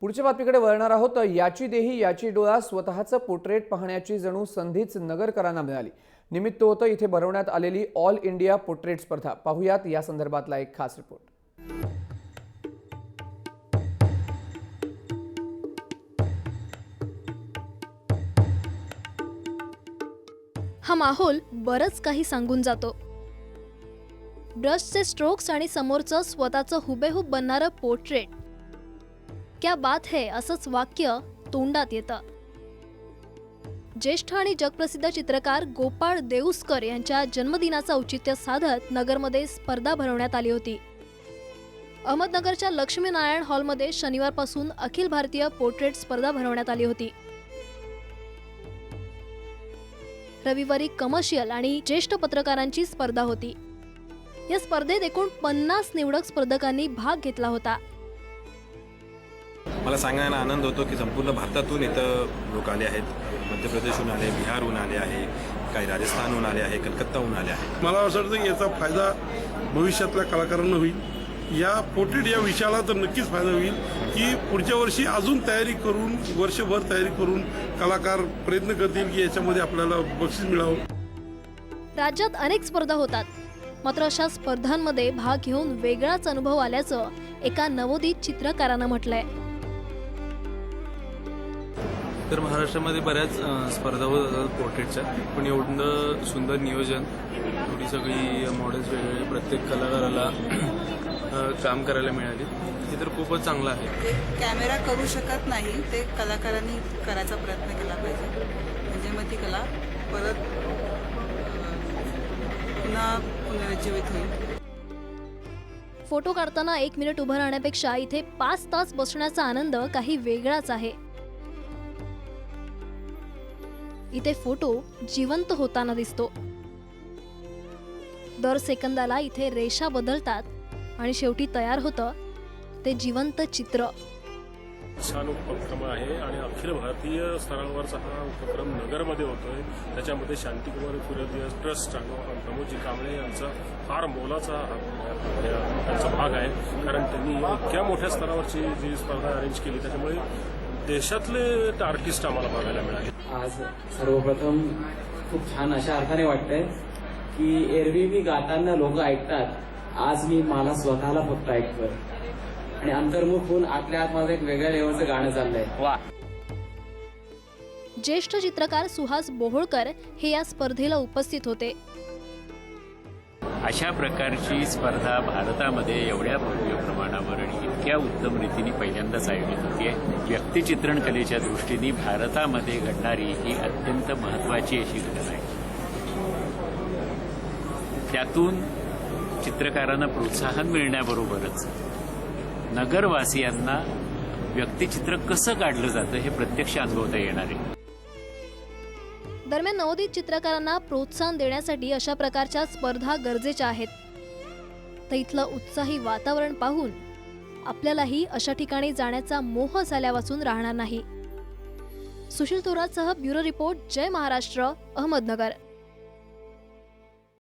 पुढच्या बातमीकडे वळणार आहोत। याची देही याची डोळा स्वतःचं पोर्ट्रेट पाहण्याची जणू संधीच नगरकरांना मिळाली। निमित्त होतं इथे भरवण्यात आलेली ऑल इंडिया पोर्ट्रेट स्पर्धा। पाहूयात या संदर्भातला एक खास रिपोर्ट। हा माहोल बरंच काही सांगून जातो। ब्रशचे स्ट्रोक्स आणि समोरचं स्वतःचं हुबेहूब बनणारं पोर्ट्रेट, क्या बात है असंच वाक्य तोंडात येतं। ज्येष्ठ आणि जगप्रसिद्ध चित्रकार गोपाळ देऊस्कर यांच्या जन्मदिनाचं औचित्य साधत नगरमध्ये स्पर्धा भरवण्यात आली होती। अहमदनगरच्या लक्ष्मीनारायण हॉलमध्ये शनिवारपासून अखिल भारतीय पोर्ट्रेट स्पर्धा भरवण्यात आली होती। रविवारी कमर्शियल आणि ज्येष्ठ पत्रकारांची स्पर्धा होती। या स्पर्धेत एकूण 50 निवडक स्पर्धकांनी भाग घेतला होता। मला सांगायला आनंद होतो की संपूर्ण भारतातून इथं लोक आले आहेत। मध्य प्रदेशहून आले, बिहारहून आले आहे, काही राजस्थानहून आले आहे, कलकत्ताहून आले आहे। मला असं वाटतं की याचा फायदा भविष्यातल्या कलाकारांना होईल। या पोर्ट्रेट या विषयाला तर नक्कीच फायदा होईल की पुढच्या वर्षी अजून तयारी करून, वर्षभर तयारी करून कलाकार प्रयत्न करतील की याच्यामध्ये आपल्याला बक्षीस मिळावं। राज्यात अनेक स्पर्धा होतात, मात्र अशा स्पर्धांमध्ये भाग घेऊन वेगळाच अनुभव आल्याचं एका नवोदित चित्रकारानं म्हटलंय। तर महाराष्ट्रामध्ये बऱ्याच स्पर्धा होतात पोर्ट्रेटच्या, पण एवढं सुंदर नियोजन, एवढी सगळी मॉडेल्स वेगवेगळे, प्रत्येक कलाकाराला काम करायला मिळाले, हे तर खूपच चांगलं आहे। ते कॅमेरा करू शकत नाही, ते कलाकारांनी करायचा प्रयत्न केला पाहिजे, म्हणजे मग ती कला परत पुन्हा पुनरुज्जीवित होईल। फोटो काढताना 1 मिनिट उभं राहण्यापेक्षा इथे 5 तास बसण्याचा आनंद काही वेगळाच आहे। इथे फोटो जिवंत होताना दिसतो। दर सेकंदाला इथे रेषा बदलतात आणि शेवटी तयार होतं ते जिवंत चित्र। छान उपक्रम आहे आणि अखिल भारतीय स्तरावरचा हा उपक्रम नगरमध्ये होतोय। त्याच्यामध्ये शांतिकुमार फुले ट्रस्ट आणि प्रमोदजी कांबळे यांचा फार मोलाचा त्यांचा भाग आहे, कारण त्यांनी इतक्या मोठ्या स्तरावरची जी स्पर्धा अरेंज केली, त्याच्यामुळे देशातले आर्टिस्ट आम्हाला बघायला मिळाले। आज सर्वप्रथम खूप छान अशा अर्थाने वाटतंय की एरवी मी गाताना लोक ऐकतात, आज मी मला स्वतःला फक्त ऐकतोय आणि अंतर्मुख होऊन आतल्या आत माझं एक वेगळ्या लेवलचं गाणं चाललंय। वा। ज्येष्ठ चित्रकार सुहास बोहोळकर हे या स्पर्धेला उपस्थित होते। अशा प्रकारची स्पर्धा भारतामध्ये एवढ्या भव्य प्रमाणावर आणि इतक्या उत्तम रीतीने पहिल्यांदाच आयोजित होतीये। व्यक्तिचित्रण कलेच्या दृष्टीने भारतामध्ये घडणारी ही अत्यंत महत्त्वाची अशी घटना आहे। त्यातून चित्रकारांना प्रोत्साहन मिळण्याबरोबरच नगरवासियांना व्यक्तिचित्र कसं काढलं जातं हे प्रत्यक्ष अनुभवता येणार आहे। दरम्यान नवोदित चित्रकारांना प्रोत्साहन देण्यासाठी अशा प्रकारच्या स्पर्धा गरजेच्या आहेत। तर इथलं उत्साही वातावरण पाहून आपल्यालाही अशा ठिकाणी जाण्याचा मोह झाल्यावाचून राहणार नाही। सुशील थोरातसह ब्युरो रिपोर्ट, जय महाराष्ट्र, अहमदनगर।